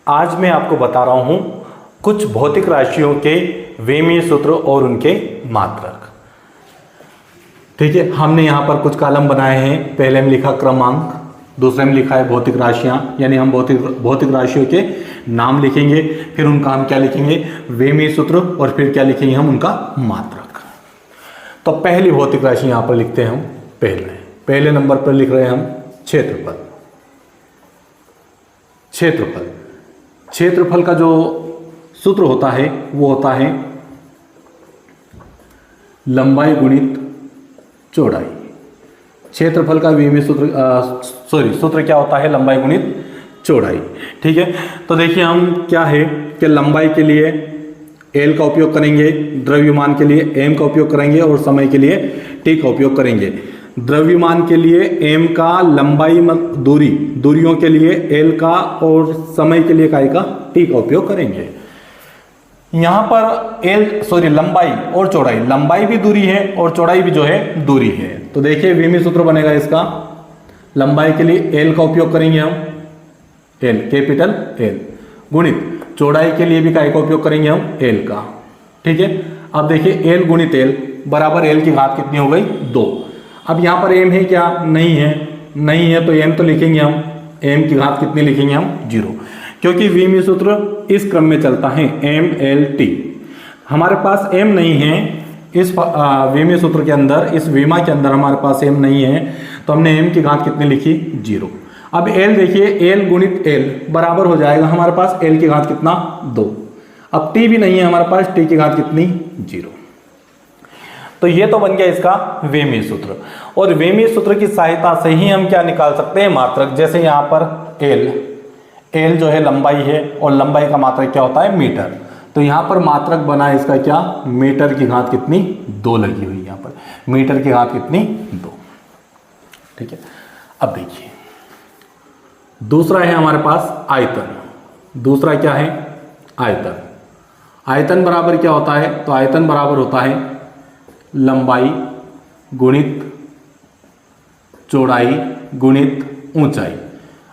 आज मैं आपको बता रहा हूं कुछ भौतिक राशियों के विमीय सूत्र और उनके मात्रक। ठीक है, हमने यहां पर कुछ कॉलम बनाए हैं। पहले में लिखा क्रमांक, दूसरे में लिखा है भौतिक राशियां, यानी हम भौतिक राशियों के नाम लिखेंगे, फिर उनका हम क्या लिखेंगे, विमीय सूत्र, और फिर क्या लिखेंगे हम उनका मात्रक। तो पहली भौतिक राशि यहां पर लिखते हैं हम। पहले नंबर पर लिख रहे हैं हम क्षेत्रफल। क्षेत्रफल का जो सूत्र होता है वो होता है लंबाई गुणित चौड़ाई। क्षेत्रफल का विमीय सूत्र क्या होता है, लंबाई गुणित चौड़ाई। ठीक है, तो देखिए हम क्या है कि लंबाई के लिए एल का उपयोग करेंगे, द्रव्यमान के लिए एम का उपयोग करेंगे, और समय के लिए टी का उपयोग करेंगे। द्रव्यमान के लिए एम का, लंबाई दूरियों के लिए एल का, और समय के लिए काय का, टी का उपयोग करेंगे। यहां पर लंबाई और चौड़ाई, लंबाई भी दूरी है और चौड़ाई भी जो है दूरी है। तो देखिए विमीय सूत्र बनेगा इसका, लंबाई के लिए एल का उपयोग करेंगे हम, एल कैपिटल एल, गुणित चौड़ाई के लिए भी काय का उपयोग करेंगे हम, एल का। ठीक है, अब देखिए एल गुणित एल बराबर एल की घात कितनी हो गई, 2। अब यहां पर एम है क्या, नहीं है, तो एम तो लिखेंगे हम, एम की घात कितनी लिखेंगे हम, 0, क्योंकि विमीय सूत्र इस क्रम में चलता है, एम एल टी। हमारे पास एम नहीं है इस विमीय सूत्र के अंदर, इस विमा के अंदर हमारे पास एम नहीं है, तो हमने एम की घात कितनी लिखी, 0। अब एल देखिए, एल गुणित एल बराबर हो जाएगा हमारे पास एल की घात कितना, 2। अब टी भी नहीं है हमारे पास, टी की घात कितनी, 0। तो ये तो बन गया इसका विमीय सूत्र, और विमीय सूत्र की सहायता से ही हम क्या निकाल सकते हैं, मात्रक। जैसे यहां पर एल जो है लंबाई है, और लंबाई का मात्रक क्या होता है, मीटर। तो यहां पर मात्रक बना है इसका क्या, मीटर की घात कितनी, 2 लगी हुई। यहां पर मीटर की घात कितनी, 2। ठीक है, अब देखिए दूसरा है हमारे पास आयतन। दूसरा क्या है, आयतन। आयतन बराबर क्या होता है, तो आयतन बराबर होता है लंबाई गुणित चौड़ाई गुणित ऊंचाई।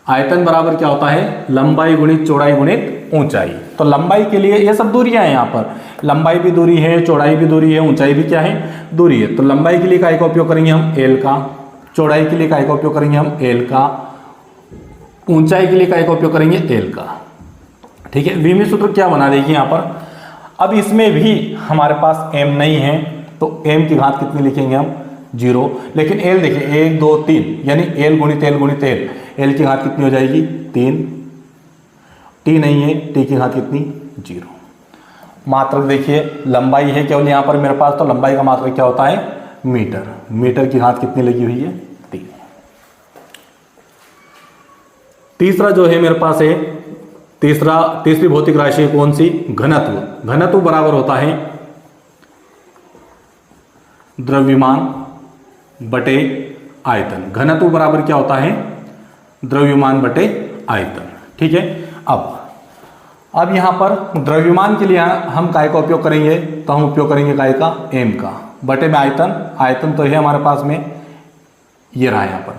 आयतन बराबर क्या होता है, लंबाई गुणित चौड़ाई गुणित ऊंचाई। तो लंबाई के लिए ये सब दूरियां हैं, यहां पर लंबाई भी दूरी है, चौड़ाई भी दूरी है, ऊंचाई भी क्या है, दूरी है। तो लंबाई के लिए काय का उपयोग करेंगे हम, एल का। चौड़ाई के लिए काय का उपयोग करेंगे हम, एल का। ऊंचाई के लिए काय का उपयोग करेंगे, एल का। ठीक है, विमीय सूत्र क्या बना, देखिए यहां पर। अब इसमें भी हमारे पास एम नहीं है, तो एम की घात कितनी लिखेंगे हम, 0। लेकिन एल देखिए, 1 2 3, यानी एल गुणित एल गुणित एल, एल की घात कितनी हो जाएगी, 3। टी नहीं है, टी की घात कितनी, 0। मात्रक देखिए लंबाई है केवल यहां पर मेरे पास, तो लंबाई का मात्रक क्या होता है, मीटर। मीटर की घात कितनी लगी हुई है, 3। तीसरा जो है मेरे पास है, तीसरी भौतिक राशि कौन सी, घनत्व। घनत्व बराबर होता है द्रव्यमान बटे आयतन। घनत्व बराबर क्या होता है, द्रव्यमान बटे आयतन। ठीक है, अब यहां पर द्रव्यमान के लिए हम काय का उपयोग करेंगे, तो हम उपयोग करेंगे काय का, एम का, बटे में आयतन। आयतन तो है हमारे पास में, ये रहा यहां पर,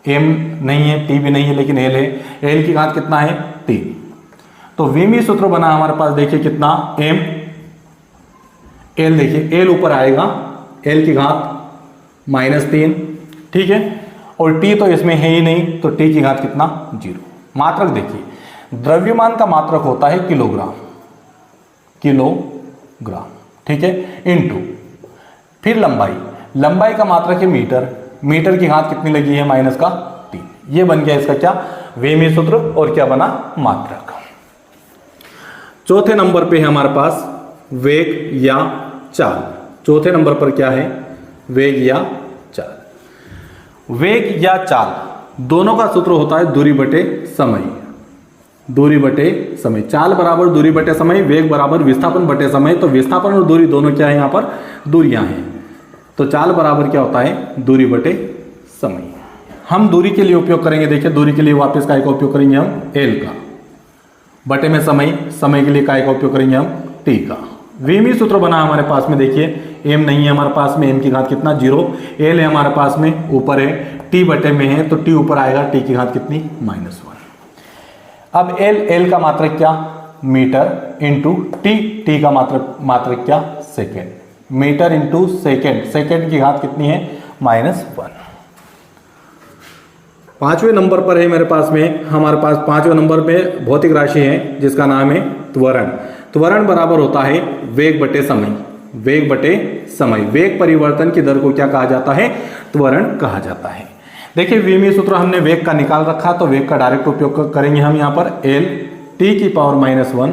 एम नहीं है, टी भी नहीं है, लेकिन एल है। एल की घात कितना है, 3। तो विमीय सूत्र बना हमारे पास, देखिए कितना, एम एल, देखिए एल ऊपर आएगा, एल की घात -3। ठीक है, और टी तो इसमें है ही नहीं, तो टी की घात कितना, 0। मात्रक देखिए, द्रव्यमान का मात्रक होता है किलोग्राम। ठीक है, इनटू फिर लंबाई का मात्रक है मीटर। मीटर की घात कितनी लगी है, -3। ये बन गया इसका क्या, विमीय सूत्र, और क्या बना, मात्रक। चौथे नंबर पे है हमारे पास वेग या चाल। चौथे नंबर पर क्या है, वेग या चाल। वेग या चाल दोनों का सूत्र होता है दूरी बटे समय। दूरी बटे समय, चाल बराबर दूरी बटे समय, वेग बराबर विस्थापन बटे समय। तो विस्थापन और दूरी दोनों क्या है, यहां पर दूरियां हैं। तो चाल बराबर क्या होता है, दूरी बटे समय। हम दूरी के लिए उपयोग करेंगे, देखिए दूरी के लिए वापस काय का उपयोग करेंगे हम, एल का, बटे में समय के लिए काय का उपयोग करेंगे हम, टी का। विमीय सूत्र बना हमारे पास में, देखिए एम नहीं है हमारे पास में, एम की घात कितना, 0। एल है हमारे पास में, ऊपर है, टी बटे में है, तो टी ऊपर आएगा, टी की घात कितनी, -1। अब एल का मात्रक क्या, मीटर इंटू टी का मात्रक क्या, second, meter into second, second की घात कितनी है, -1। पांचवें नंबर पर है मेरे पास में, हमारे पास पांचवें नंबर पे भौतिक राशि है जिसका नाम है त्वरण। त्वरण बराबर होता है वेग बटे समय, वेग बटे समय, वेग परिवर्तन की दर को क्या कहा जाता है, त्वरण कहा जाता है। देखिए विमीय सूत्र हमने वेग का निकाल रखा, तो वेग का डायरेक्ट उपयोग करेंगे हम यहाँ पर, एल टी की पावर -1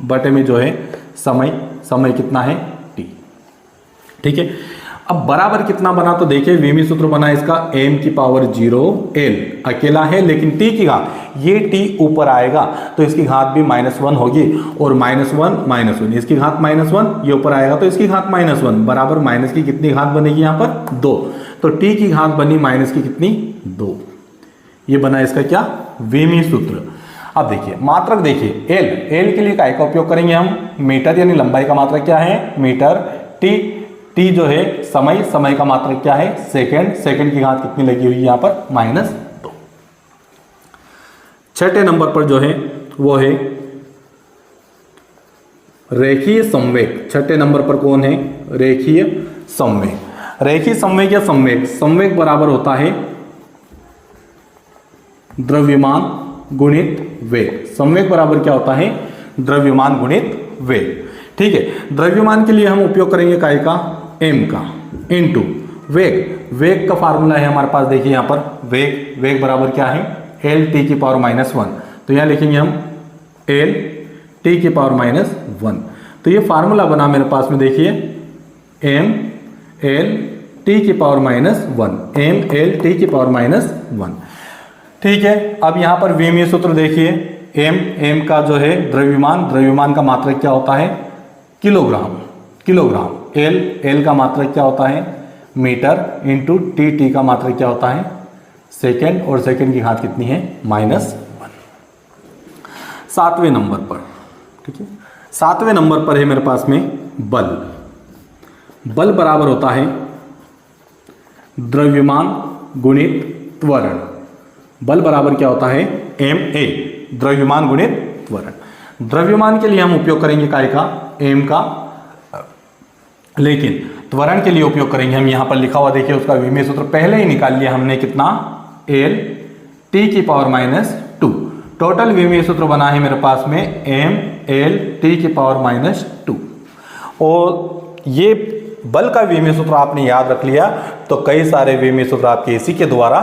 बटे में जो है समय, समय कितना है, टी। ठीक है, अब बराबर कितना बना, तो देखिए विमीय सूत्र बना इसका m की पावर 0, l अकेला है लेकिन t की घात, ये t ऊपर आएगा तो इसकी घात भी -1 होगी, और -1 इसकी घात -1, ये ऊपर आएगा तो इसकी घात -1 बराबर माइनस की कितनी घात बनेगी यहाँ पर, 2। तो t की घात बनी माइनस की कितनी, 2। ये बना इसका क्या, विमीय सूत्र। अब देखिए मात्रक, देखिए l के लिए काय का उपयोग करेंगे हम, मीटर यानी लंबाई का मात्रक क्या है, मीटर, टी जो है समय, समय का मात्रक क्या है, सेकेंड, सेकेंड की घात कितनी लगी हुई है यहाँ पर, -2। छठे नंबर पर जो है वो है रेखीय संवेग। छठे नंबर पर कौन है, रेखीय संवेग। रेखीय संवेग या संवेग, संवेग बराबर होता है द्रव्यमान गुणित वेग। संवेग बराबर क्या होता है, द्रव्यमान गुणित वेग। ठीक है, द्रव्यमान के लिए हम उपयोग करेंगे काय का, m का, इंटू वेग। वेग का फार्मूला है हमारे पास, देखिए यहाँ पर वेग, वेग बराबर क्या है, एल टी की पावर -1। तो यहाँ लिखेंगे हम एल टी की पावर -1। तो ये फार्मूला बना मेरे पास में, देखिए m एल टी की पावर -1, m एल टी की पावर -1। ठीक है, अब यहाँ पर विमीय सूत्र देखिए, m का जो है द्रव्यमान, द्रव्यमान का मात्रक क्या होता है, किलोग्राम, किलोग्राम। एल का मात्रक क्या होता है, मीटर, इंटू टी का मात्रक क्या होता है, सेकेंड, और सेकेंड की घात कितनी है, -1। सातवें नंबर पर, ठीक है, सातवें नंबर पर है मेरे पास में बल। बल बराबर होता है द्रव्यमान गुणित त्वरण। बल बराबर क्या होता है, ma, द्रव्यमान गुणित त्वरण। द्रव्यमान के लिए हम उपयोग करेंगे काय का, m का, लेकिन त्वरण के लिए उपयोग करेंगे हम, यहां पर लिखा हुआ देखिए उसका विमीय सूत्र पहले ही निकाल लिया हमने, कितना, l t की पावर -2। टोटल विमीय सूत्र बना है मेरे पास में m l t की पावर -2। और ये बल का विमीय सूत्र आपने याद रख लिया तो कई सारे विमीय सूत्र आपके इसी के द्वारा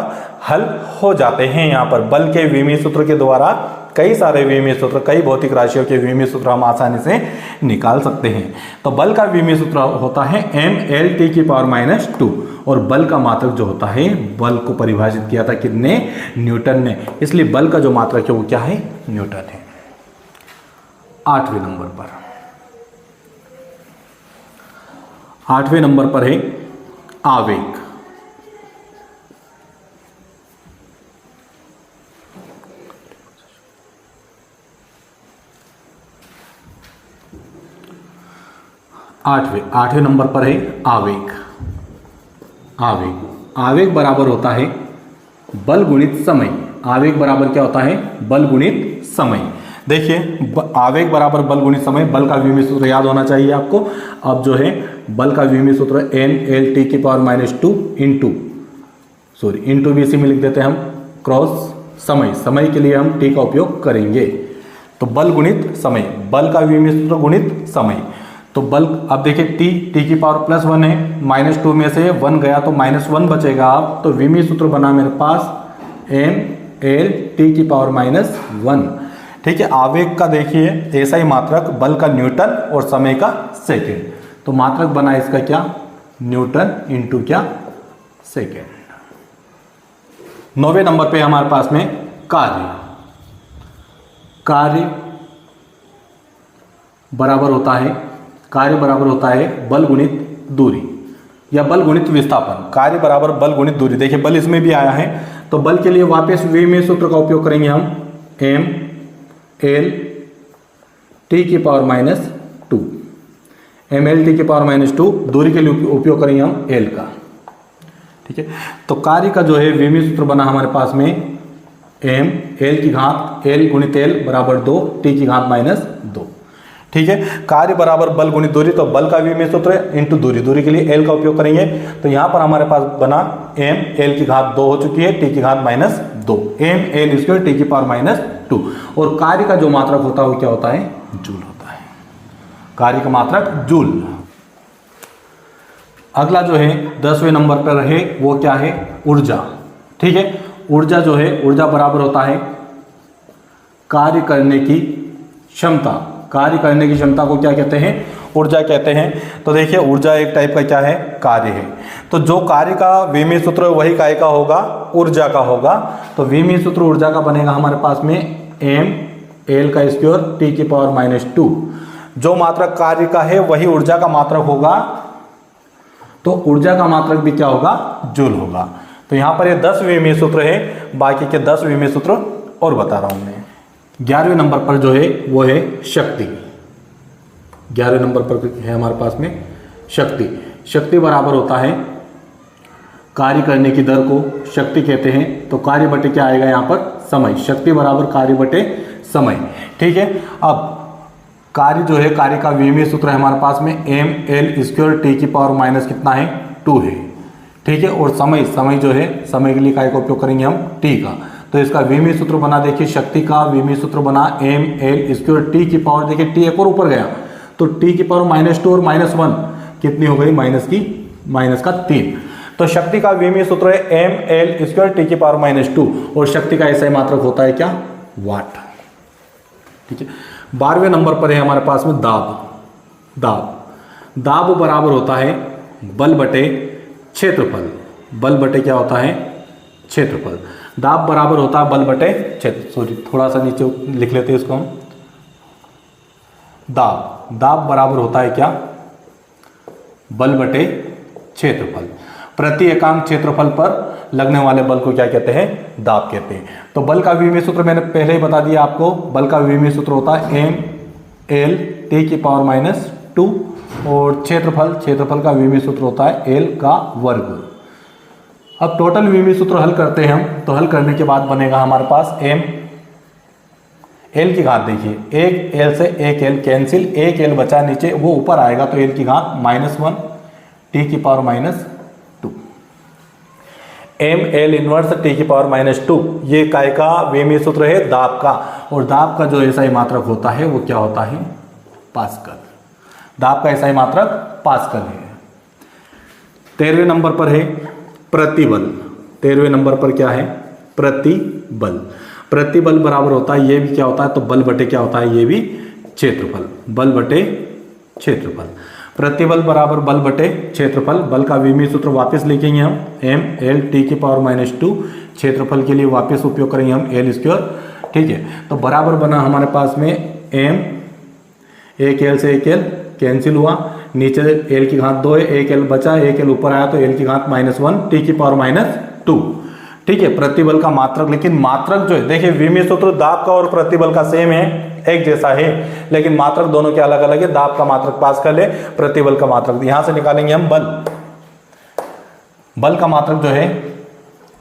हल हो जाते हैं। यहाँ पर बल के विमीय सूत्र के द्वारा कई सारे विमीय सूत्र, कई भौतिक राशियों के विमीय सूत्र हम आसानी से निकाल सकते हैं। तो बल का विमीय सूत्र होता है m l t की पावर -2, और बल का मात्रक जो होता है, बल को परिभाषित किया था किसने, न्यूटन ने, इसलिए बल का जो मात्रक है वो क्या है, न्यूटन है। आठवें नंबर पर, आठवें नंबर पर है आवेग। आठवें नंबर पर है आवेग। आवेग, आवेग बराबर होता है बल गुणित समय। आवेग बराबर क्या होता है, बल गुणित समय। देखिए आवेग बराबर बल गुणित समय, बल का विमीय सूत्र याद होना चाहिए आपको। अब जो है बल का विमीय सूत्र n l t की पावर -2 इंटू भी इसी में लिख देते हैं हम, क्रॉस समय। समय के लिए हम t का उपयोग करेंगे, तो बल गुणित समय, बल का विमीय सूत्र गुणित समय। तो बल, अब देखिए t की पावर +1 है, -2 में से 1 गया तो -1 बचेगा। अब तो विमीय सूत्र बना मेरे पास m l t की पावर -1। ठीक है, आवेग का देखिए ऐसा ही मात्रक, बल का न्यूटन और समय का सेकेंड। तो मात्रक बना इसका क्या, न्यूटन इंटू क्या, सेकेंड। 9वें नंबर पे हमारे पास में कार्य। कार्य बराबर होता है, कार्य बराबर होता है बल गुणित दूरी या बल गुणित विस्थापन। कार्य बराबर बल गुणित दूरी। देखिए बल इसमें भी आया है, तो बल के लिए वापस विमीय सूत्र का उपयोग करेंगे हम, m l t की पावर -2, m l t की पावर -2। दूरी के लिए उपयोग करेंगे हम l का। ठीक है, तो कार्य का जो है विमीय सूत्र बना हमारे पास में m l की घात l गुणित l बराबर 2 t की घात -2। ठीक है, कार्य बराबर बल गुणित दूरी, तो बल का विमीय सूत्र है इंटू दूरी, दूरी के लिए l का उपयोग करेंगे। तो यहाँ पर हमारे पास बना m l की घात 2 हो चुकी है, t की घात -2, m l स्क्वायर t की पावर -2। और कार्य का जो मात्रक होता है वो क्या होता है? जूल होता है। कार्य का मात्रक जूल। अगला जो है 10वें नंबर पर है वो क्या है? ऊर्जा। ठीक है, ऊर्जा जो है, ऊर्जा बराबर होता है कार्य करने की क्षमता। कार्य करने की क्षमता को क्या कहते हैं? ऊर्जा कहते हैं। तो देखिए ऊर्जा एक टाइप का क्या है? कार्य है। तो जो कार्य का विमीय सूत्र वही काय का होगा? ऊर्जा का होगा। तो विमीय सूत्र ऊर्जा का बनेगा हमारे पास में m l का स्क्वायर t की पावर -2। जो मात्रक कार्य का है वही ऊर्जा का मात्रक होगा, तो ऊर्जा का मात्रक भी क्या होगा? जूल होगा। तो यहाँ पर ये 10 विमीय सूत्र है, बाकी के 10 विमीय सूत्र और बता रहा हूँ मैं। 11वें नंबर पर जो है वो है शक्ति। 11वें नंबर पर है हमारे पास में शक्ति। शक्ति बराबर होता है कार्य करने की दर को शक्ति कहते हैं। तो कार्य बटे क्या आएगा यहाँ पर? समय। शक्ति बराबर कार्य बटे समय। ठीक है, अब कार्य जो है, कार्य का विमीय सूत्र है हमारे पास में m l स्क्वायर t की पावर माइनस कितना है? 2 है। ठीक है, और समय, समय जो है, समय के लिए काय का उपयोग करेंगे हम? t का। तो इसका विमीय सूत्र बना, देखिए शक्ति का विमीय सूत्र बना m l स्क्वायर t की पावर, देखिए t एक और ऊपर गया तो t की पावर -2 और -1 कितनी हो गई? माइनस का 3। तो शक्ति का विमीय सूत्र है m l स्क्वायर t की पावर -2 और शक्ति का ऐसा ही मात्रक होता है क्या? वाट। ठीक है, 12वें नंबर पर है हमारे पास में दाब। दाब, दाब बराबर होता है बल बटे क्षेत्रफल। बल बटे क्या होता है? क्षेत्रफल। दाब बराबर होता है बल बटे क्षेत्र, सॉरी थोड़ा सा नीचे लिख लेते हैं इसको हम। दाब, दाब बराबर होता है क्या? बल बटे क्षेत्रफल। प्रति एकांक क्षेत्रफल पर लगने वाले बल को क्या कहते हैं? दाब कहते हैं। तो बल का विमीय सूत्र मैंने पहले ही बता दिया आपको। बल का विमीय सूत्र होता है m l t की पावर -2 और क्षेत्रफल, क्षेत्रफल का विमीय सूत्र होता है l का वर्ग। अब टोटल विमीय सूत्र हल करते हैं हम, तो हल करने के बाद बनेगा हमारे पास m l की घात, देखिए एक l से एक l कैंसिल, एक l बचा नीचे, वो ऊपर आएगा तो l की घात -1 t की power -2। m l inverse t की पावर -2 ये काय का विमीय सूत्र है? दाब का। और दाब का जो ऐसा ही मात्रक होता है वो क्या होता है? पास्कल। दाब का ऐसा ही मात्रक पास्कल है। 13वें नंबर पर है प्रतिबल। 13वें नंबर पर क्या है? प्रतिबल। प्रतिबल बराबर होता है, ये भी क्या होता है? तो बल बटे क्या होता है? ये भी क्षेत्रफल। बल बटे क्षेत्रफल। प्रतिबल बराबर बल बटे क्षेत्रफल। बल का विमीय सूत्र वापस लिखेंगे हम m l t की पावर -2। क्षेत्रफल के लिए वापस उपयोग करेंगे हम l स्क्वायर। ठीक है, तो बराबर बना हमारे पास में m, एक l से एक l कैंसिल हुआ, नीचे l की घात 2 है, एक l बचा, एक l ऊपर आया तो l की घात -1 t की पावर -2। ठीक है, प्रतिबल का मात्रक, लेकिन मात्रक जो है देखिए विमीय सूत्र दाब का और प्रतिबल का सेम है, एक जैसा है, लेकिन मात्रक दोनों के अलग अलग है। दाब का मात्रक पास्कल है, प्रतिबल का मात्रक यहां से निकालेंगे हम बल। बल का मात्रक जो है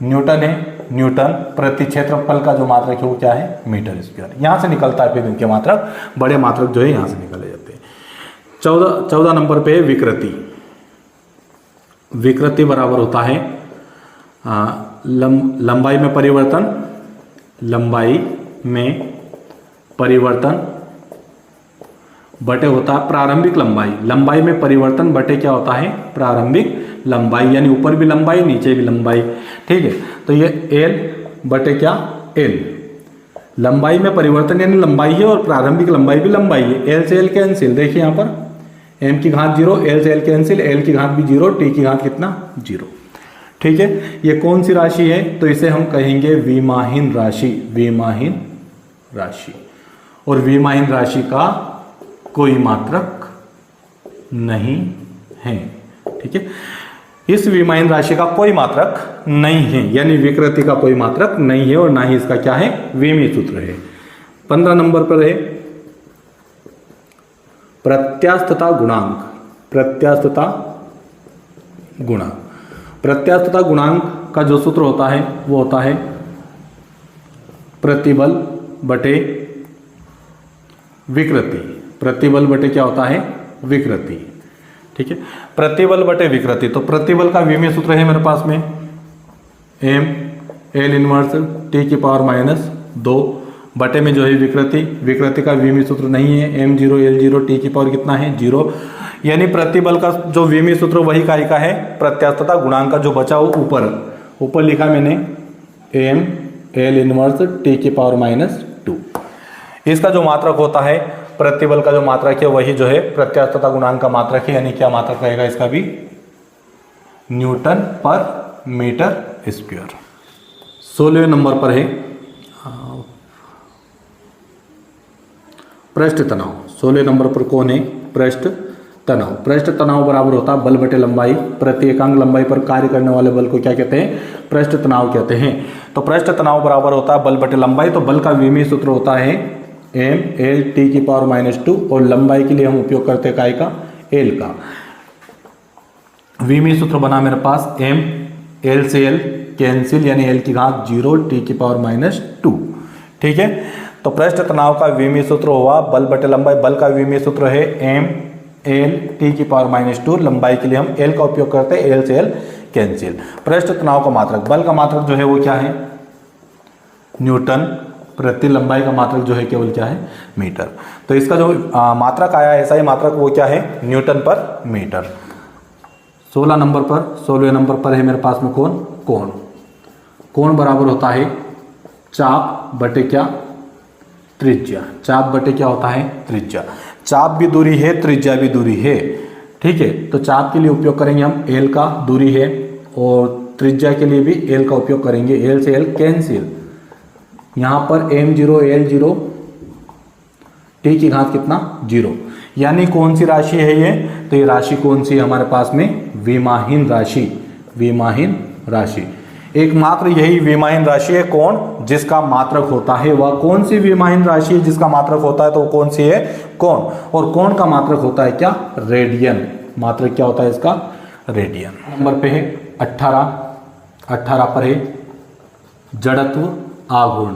न्यूटन है, न्यूटन। प्रति क्षेत्रफल का जो मात्रक है वो क्या है? Meter square. यहां से निकलता है फिर इनके मात्रक, बड़े मात्रक जो है यहां से निकाले जाते हैं। 14 नंबर पे विकृति। विकृति बराबर होता है लंबाई में परिवर्तन, लंबाई में परिवर्तन बटे होता है प्रारंभिक लंबाई। लंबाई में परिवर्तन बटे क्या होता है? प्रारंभिक लंबाई, यानी ऊपर भी लंबाई नीचे भी लंबाई। ठीक है, तो ये l बटे क्या? l। लंबाई में परिवर्तन यानी लंबाई है और प्रारंभिक लंबाई भी लंबाई है। l से l कैंसिल, देखिए यहाँ पर m की घात 0, l से l कैंसिल, l की घात भी 0, t की घात कितना? 0। ठीक है, ये कौन सी राशि है? तो इसे हम कहेंगे विमाहीन राशि। विमाहीन राशि। और विमाहीन राशि का कोई मात्रक नहीं है। ठीक है, इस विमाहीन राशि का कोई मात्रक नहीं है, यानी विकृति का कोई मात्रक नहीं है और ना ही इसका क्या है? विमीय सूत्र है। 15 नंबर पर है प्रत्यास्थता गुणांक। प्रत्यास्थता गुणांक। प्रत्यास्थता गुणांक का जो सूत्र होता है वो होता है प्रतिबल बटे विकृति। प्रतिबल बटे क्या होता है, विकृति। ठीक है, प्रतिबल बटे विकृति। तो प्रतिबल का विमीय सूत्र है मेरे पास में एम एल इनवर्स टी की पावर माइनस 2 बटे में जो है विकृति। विकृति का विमीय सूत्र नहीं है, M zero L zero T की पावर कितना है 0। यानी प्रतिबल का जो विमीय सूत्र वही काय का है, प्रत्यास्थता गुणांक का जो बचा वो ऊपर लिखा मैंने एम एल इनवर्स टी की पावर माइनस 2। इसका जो मात्रक होता है, प्रतिबल का जो मात्रक है वही जो है प्रत्यास्थता गुणांक का मात्रक है, यानी क्या मात्रक रहेगा इसका भी, न्यूटन पर मीटर स्क्वायर। 16वें नंबर पर है पृष्ठ तनाव। 16 नंबर पर कौन है, पृष्ठ तनाव। पृष्ठ तनाव बराबर होता है बल बटे लंबाई। प्रति एकांक लंबाई पर कार्य करने वाले बल को क्या कहते हैं, पृष्ठ तनाव कहते हैं। तो पृष्ठ तनाव बराबर होता है बल बटे लंबाई। तो बल का विमीय सूत्र होता है एम एल टी की पावर माइनस 2 और लंबाई के लिए हम उपयोग करते हैं काय का, एल का। विमीय सूत्र बना मेरे पास एम एल से एल कैंसिल, यानी एल की घात 0 टी की पावर माइनस 2। ठीक है, तो पृष्ठ तनाव का विमीय सूत्र हुआ बल बटे लंबाई। बल का विमीय सूत्र है एम एल टी की पावर माइनस 2। लंबाई के लिए हम एल का उपयोग करते हैं, एल से एल कैंसिल। पृष्ठ तनाव का मात्रक, बल का मात्रक जो है वो क्या है, न्यूटन प्रति लंबाई का मात्रक जो है केवल क्या है, मीटर। तो इसका जो मात्रक आया ऐसा ही मात्रक वो क्या है, न्यूटन पर मीटर। 16 नंबर पर 16वें नंबर पर है मेरे पास में कौन, कोण। कोण बराबर होता है चाप बटे क्या, त्रिज्या। चाप बटे क्या होता है, त्रिज्या। चाप भी दूरी है, त्रिज्या भी दूरी है। ठीक है, तो चाप के लिए उपयोग करेंगे हम एल का, दूरी है, और त्रिज्या के लिए भी एल का उपयोग करेंगे, एल से एल कैंसिल। यहां पर M zero L zero T की घात कितना 0। यानी कौन सी राशि है ये, तो ये राशि कौन सी है हमारे पास में, विमाहीन राशि। विमाहीन राशि, एकमात्र यही विमाहीन राशि है कोण जिसका मात्रक होता है। वह कौन सी विमाहीन राशि है जिसका मात्रक होता है, तो वो कौन सी है, कोण। और कोण का मात्रक होता है क्या, रेडियन। मात्रक क्या होता है इसका, रेडियन। नंबर पे है 18 पर है जड़त्व आघूर्ण।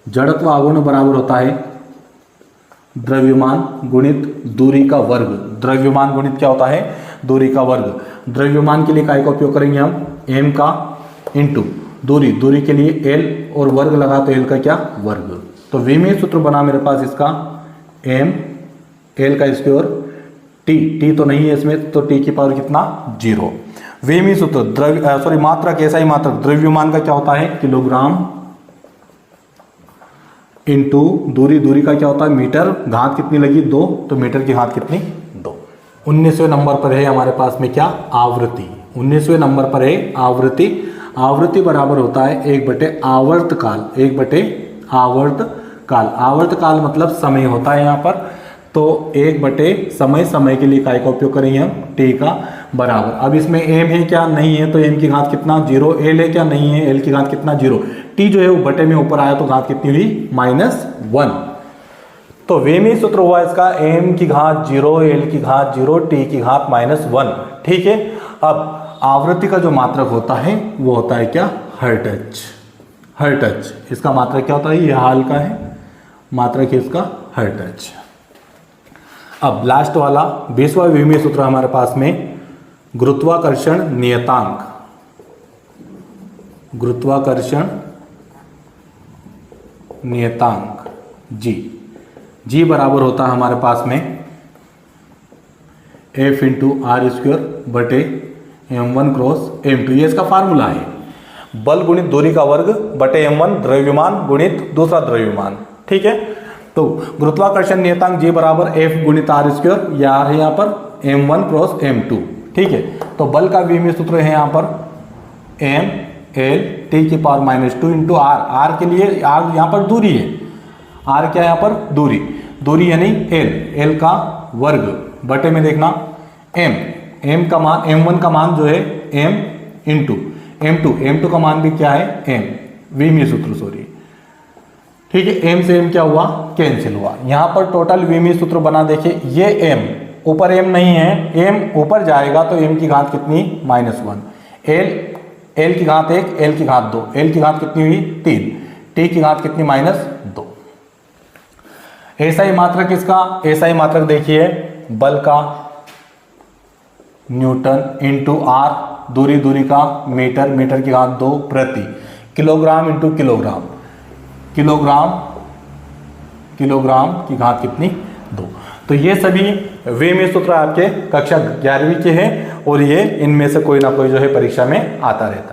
जड़त्व आघूर्ण बराबर होता है द्रव्यमान गुणित दूरी का वर्ग। द्रव्यमान गुणित क्या होता है, दूरी का वर्ग। द्रव्यमान के लिए काय का उपयोग करेंगे हम, एम का इंटू दूरी। दूरी के लिए एल और वर्ग लगा तो एल का क्या, वर्ग। तो विमीय सूत्र बना मेरे पास इसका एम एल का स्क्वायर टी तो नहीं है इसमें, तो टी की पावर कितना 0। विमीय सूत्र मात्रक ऐसा ही मात्रक द्रव्यमान का क्या होता है, किलोग्राम इंटू दूरी का क्या होता है, मीटर। घात कितनी लगी 2, तो मीटर की घात कितनी 2। 19वें नंबर पर है हमारे पास में क्या, आवृत्ति। 19वें नंबर पर है आवृत्ति। आवृत्ति बराबर होता है 1/, आवर्तकाल। 1/, आवर्तकाल। आवर्तकाल मतलब समय होता है यहाँ पर, तो 1/, समय के लिए काय का उपयोग करेंगे हम, टी का बराबर। अब इसमें एम है क्या, नहीं है, तो एम की घात कितना 0। एल है क्या, नहीं है, एल की घात कितना 0। टी जो है वो बटे में ऊपर आया तो घात कितनी हुई -1। तो विमीय सूत्र हुआ इसका एम की घात 0, एल की घात 0, टी की घात -1। ठीक है, अब आवृत्ति का जो मात्रक होता है वो होता है क्या, हर्ट्ज। हर्ट्ज इसका मात्रक क्या होता है, ये हाल का है, मात्रक है इसका हर्ट्ज। अब लास्ट वाला 20वां विमीय सूत्र हमारे पास में गुरुत्वाकर्षण नियतांक। गुरुत्वाकर्षण नियतांक जी बराबर होता है हमारे पास में F इंटू आर स्क्वायर बटे m1 क्रॉस m2। ये इसका फार्मूला है, बल गुणित दूरी का वर्ग बटे m1 द्रव्यमान गुणित दूसरा द्रव्यमान। ठीक है, तो गुरुत्वाकर्षण नियतांक G बराबर F गुणित आर स्क्वायर, या आर है यहाँ पर m1 क्रॉस m2। ठीक है, तो बल का विमीय सूत्र है यहाँ पर m l t की पावर -2 इंटू आर। आर के लिए आर यहाँ पर दूरी है, आर क्या है यहाँ पर, दूरी यानी l का वर्ग बटे में देखना m का मान, m1 का मान जो है m इंटू m2 का मान भी क्या है m, विमीय सूत्र ठीक है। m से m क्या हुआ, कैंसिल हुआ। यहाँ पर टोटल विमीय सूत्र बना देखिए, ये m ऊपर m नहीं है, m ऊपर जाएगा तो m की घात कितनी -1। l की घात 1, l की घात 2, l की घात कितनी हुई 3। टी की घात कितनी, -2। एसआई मात्रक किसका, एसआई मात्रक देखिए बल का न्यूटन इंटू आर, दूरी का मीटर, मीटर की घात 2 प्रति, किलोग्राम इंटू किलोग्राम, किलोग्राम की घात कितनी, 2। तो ये सभी विमीय सूत्र आपके कक्षा 11वीं के हैं और ये इनमें से कोई ना कोई जो है परीक्षा में आता रहता है।